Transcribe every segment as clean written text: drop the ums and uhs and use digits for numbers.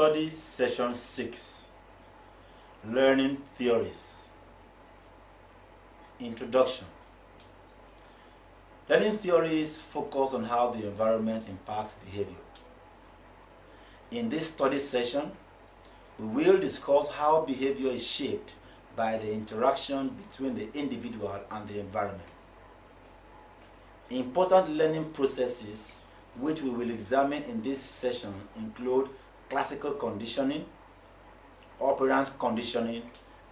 Study Session 6, Learning Theories. Introduction. Learning theories focus on how the environment impacts behavior. In this study session, we will discuss how behavior is shaped by the interaction between the individual and the environment. Important learning processes which we will examine in this session include classical conditioning, operant conditioning,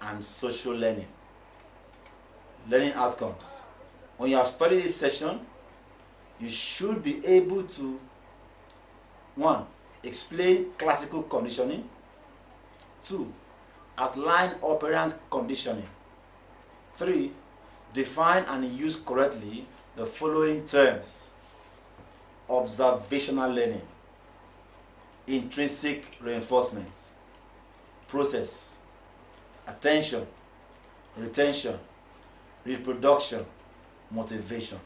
and social learning. Learning outcomes. When you have studied this session, you should be able to 1. Explain classical conditioning. 2. Outline operant conditioning. 3. Define and use correctly the following terms: observational learning, intrinsic reinforcement, process, attention, retention, reproduction, motivation.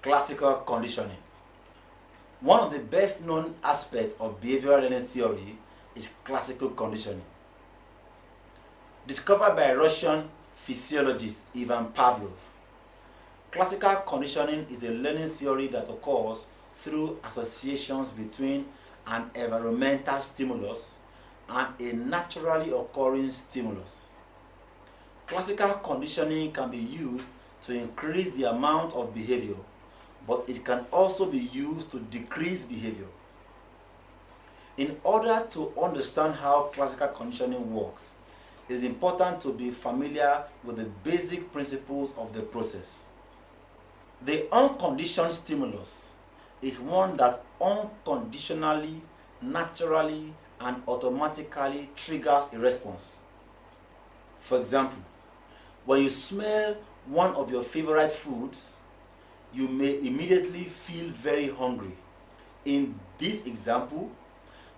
Classical conditioning. One of the best known aspects of behavioral learning theory is classical conditioning. Discovered by Russian physiologist Ivan Pavlov, classical conditioning is a learning theory that occurs through associations between an environmental stimulus and a naturally occurring stimulus. Classical conditioning can be used to increase the amount of behavior, but it can also be used to decrease behavior. In order to understand how classical conditioning works, it is important to be familiar with the basic principles of the process. The unconditioned stimulus is one that unconditionally, naturally, and automatically triggers a response. For example, when you smell one of your favorite foods, you may immediately feel very hungry. In this example,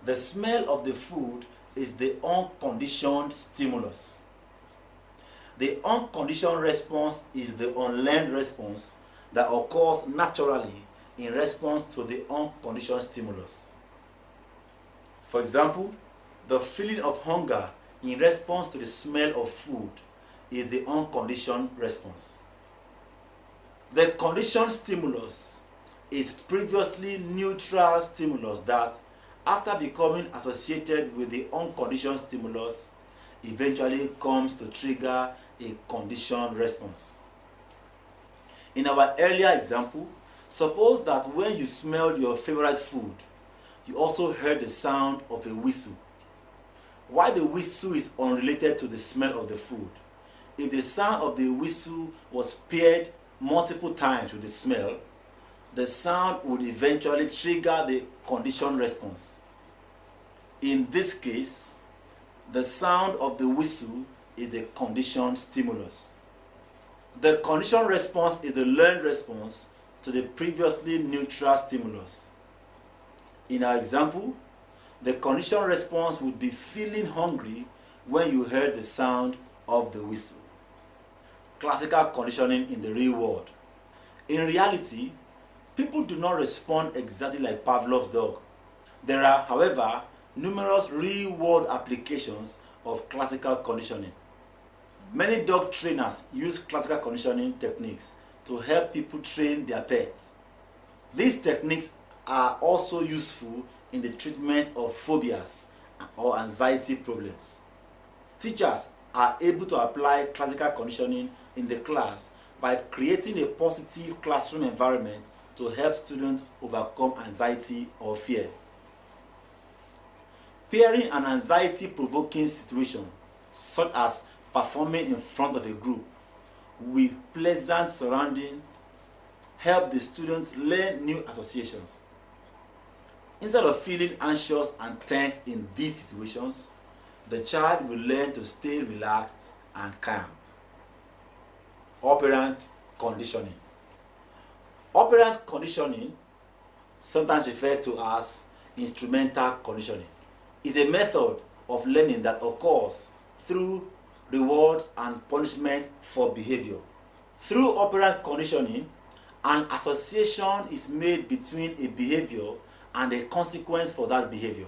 the smell of the food is the unconditioned stimulus. The unconditioned response is the unlearned response that occurs naturally in response to the unconditioned stimulus. For example, the feeling of hunger in response to the smell of food is the unconditioned response. The conditioned stimulus is previously neutral stimulus that, after becoming associated with the unconditioned stimulus, eventually comes to trigger a conditioned response. In our earlier example, suppose that when you smelled your favorite food, you also heard the sound of a whistle. While the whistle is unrelated to the smell of the food, if the sound of the whistle was paired multiple times with the smell, the sound would eventually trigger the conditioned response. In this case, the sound of the whistle is the conditioned stimulus. The conditioned response is the learned response to the previously neutral stimulus. In our example, the conditioned response would be feeling hungry when you heard the sound of the whistle. Classical conditioning in the real world. In reality, people do not respond exactly like Pavlov's dog. There are, however, numerous real-world applications of classical conditioning. Many dog trainers use classical conditioning techniques to help people train their pets. These techniques are also useful in the treatment of phobias or anxiety problems. Teachers are able to apply classical conditioning in the class by creating a positive classroom environment to help students overcome anxiety or fear. Pairing an anxiety-provoking situation, such as performing in front of a group, with pleasant surroundings, help the students learn new associations. Instead of feeling anxious and tense in these situations, the child will learn to stay relaxed and calm. Operant conditioning. Operant conditioning, sometimes referred to as instrumental conditioning, is a method of learning that occurs through rewards and punishment for behavior. Through operant conditioning, an association is made between a behavior and a consequence for that behavior.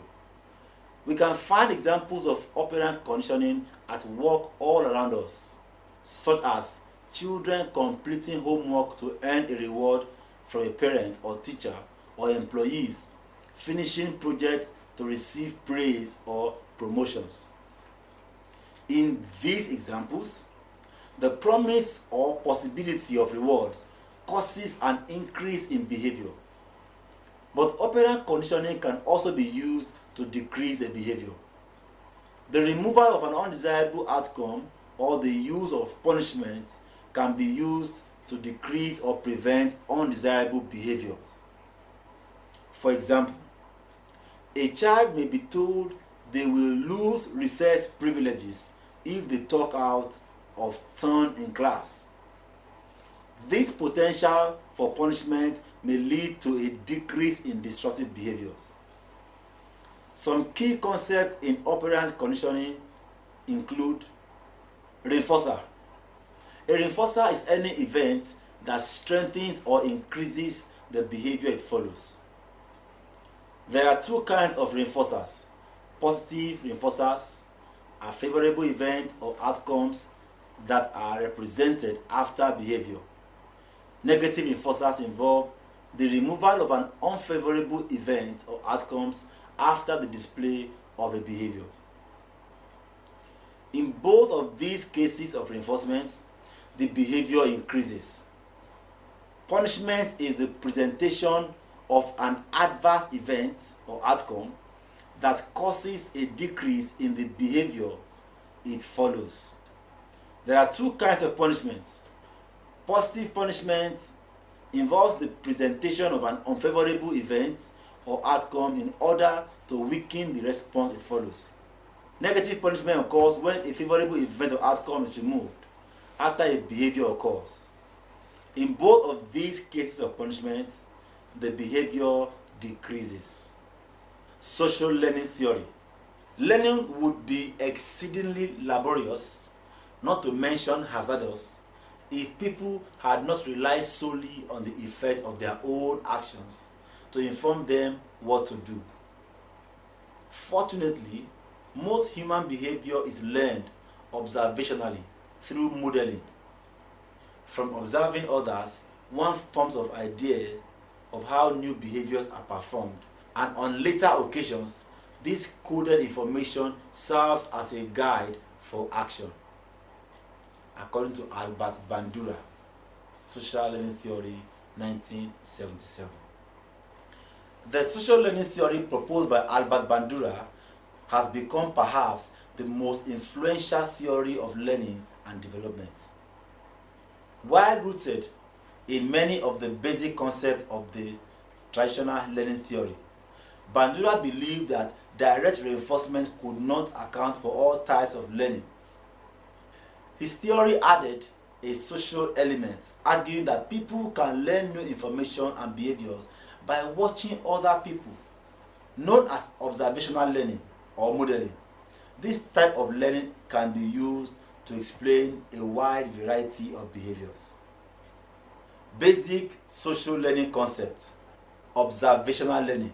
We can find examples of operant conditioning at work all around us, such as children completing homework to earn a reward from a parent or teacher, or employees finishing projects to receive praise or promotions. In these examples, the promise or possibility of rewards causes an increase in behavior. But operant conditioning can also be used to decrease a behavior. The removal of an undesirable outcome or the use of punishment can be used to decrease or prevent undesirable behaviors. For example, a child may be told they will lose recess privileges if they talk out of turn in class. This potential for punishment may lead to a decrease in destructive behaviors. Some key concepts in operant conditioning include reinforcer. A reinforcer is any event that strengthens or increases the behavior it follows. There are two kinds of reinforcers: positive reinforcers are favorable events or outcomes that are represented after behavior. Negative reinforcers involve the removal of an unfavorable event or outcomes after the display of a behavior. In both of these cases of reinforcement, the behavior increases. Punishment is the presentation of an adverse event or outcome that causes a decrease in the behavior it follows. There are two kinds of punishment. Positive punishment involves the presentation of an unfavorable event or outcome in order to weaken the response it follows. Negative punishment occurs when a favorable event or outcome is removed after a behavior occurs. In both of these cases of punishment, the behavior decreases. Social learning theory. Learning would be exceedingly laborious, not to mention hazardous, if people had not relied solely on the effect of their own actions to inform them what to do. Fortunately, most human behavior is learned observationally through modeling. From observing others, one forms an idea of how new behaviors are performed, and on later occasions, this coded information serves as a guide for action. According to Albert Bandura, Social Learning Theory, 1977. The social learning theory proposed by Albert Bandura has become perhaps the most influential theory of learning and development. While rooted in many of the basic concepts of the traditional learning theory, Bandura believed that direct reinforcement could not account for all types of learning. His theory added a social element, arguing that people can learn new information and behaviors by watching other people, known as observational learning or modeling. This type of learning can be used to explain a wide variety of behaviors. Basic social learning concept: observational learning.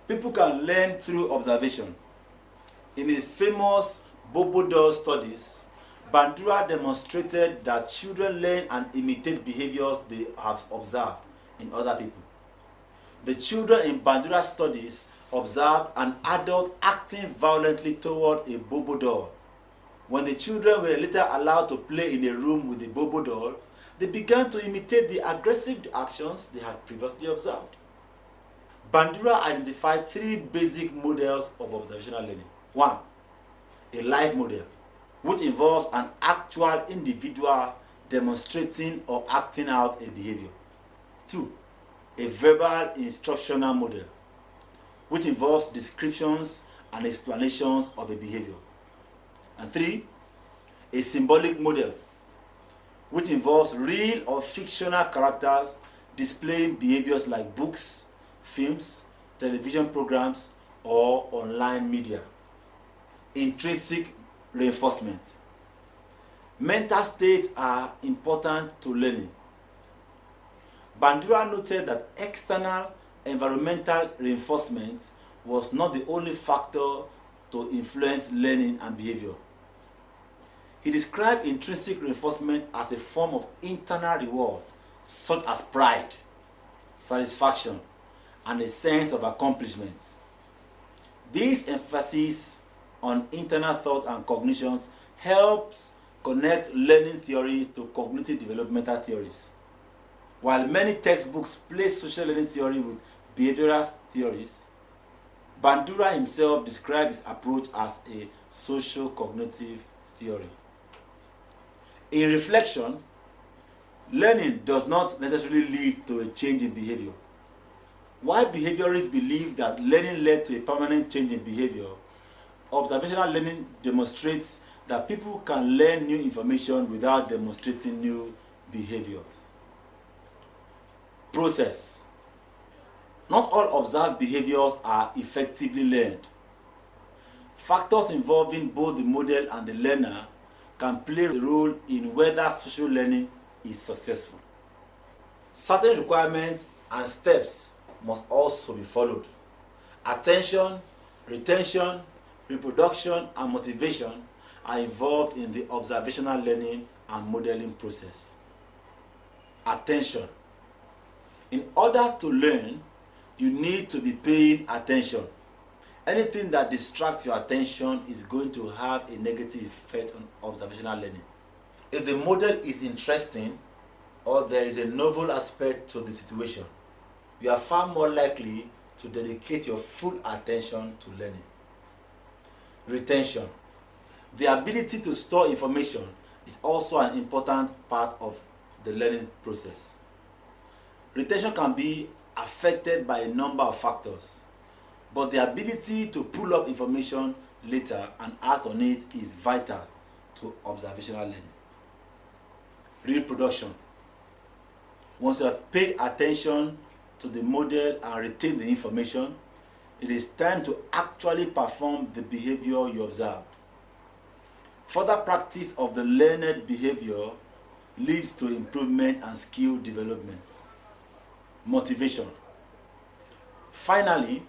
People can learn through observation. In his famous Bobo studies, Bandura demonstrated that children learn and imitate behaviors they have observed in other people. The children in Bandura studies observed an adult acting violently toward a Bobo doll. When the children were later allowed to play in a room with the Bobo doll, they began to imitate the aggressive actions they had previously observed. Bandura identified three basic models of observational learning. 1. A live model, which involves an actual individual demonstrating or acting out a behavior. 2. A verbal instructional model, which involves descriptions and explanations of a behavior. And 3. A symbolic model, which involves real or fictional characters displaying behaviors like books, films, television programs, or online media. Intrinsic reinforcement. Mental states are important to learning. Bandura noted that external environmental reinforcement was not the only factor to influence learning and behavior. He described intrinsic reinforcement as a form of internal reward, such as pride, satisfaction, and a sense of accomplishment. This emphasis on internal thought and cognitions helps connect learning theories to cognitive developmental theories. While many textbooks place social learning theory with behavioral theories, Bandura himself described his approach as a social cognitive theory. In reflection, learning does not necessarily lead to a change in behavior. While behaviorists believe that learning led to a permanent change in behavior, observational learning demonstrates that people can learn new information without demonstrating new behaviors. Process. Not all observed behaviors are effectively learned. Factors involving both the model and the learner can play a role in whether social learning is successful. Certain requirements and steps must also be followed. Attention, retention, reproduction, and motivation are involved in the observational learning and modeling process. Attention. In order to learn, you need to be paying attention. Anything that distracts your attention is going to have a negative effect on observational learning. If the model is interesting or there is a novel aspect to the situation, you are far more likely to dedicate your full attention to learning. Retention. The ability to store information is also an important part of the learning process. Retention can be affected by a number of factors, but the ability to pull up information later and act on it is vital to observational learning. Reproduction. Once you have paid attention to the model and retained the information, it is time to actually perform the behavior you observed. Further practice of the learned behavior leads to improvement and skill development. Motivation. Finally,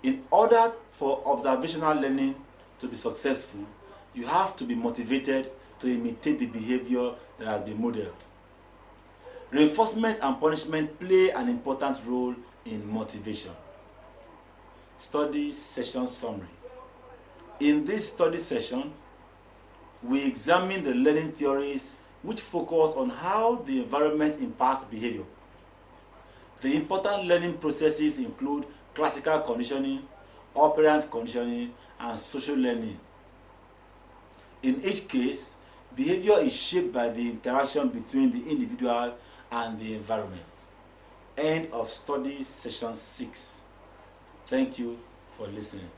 in order for observational learning to be successful, you have to be motivated to imitate the behavior that has been modeled. Reinforcement and punishment play an important role in motivation. Study session summary. In this study session, we examine the learning theories which focus on how the environment impacts behavior. The important learning processes include classical conditioning, operant conditioning, and social learning. In each case, behavior is shaped by the interaction between the individual and the environment. End of study session 6. Thank you for listening.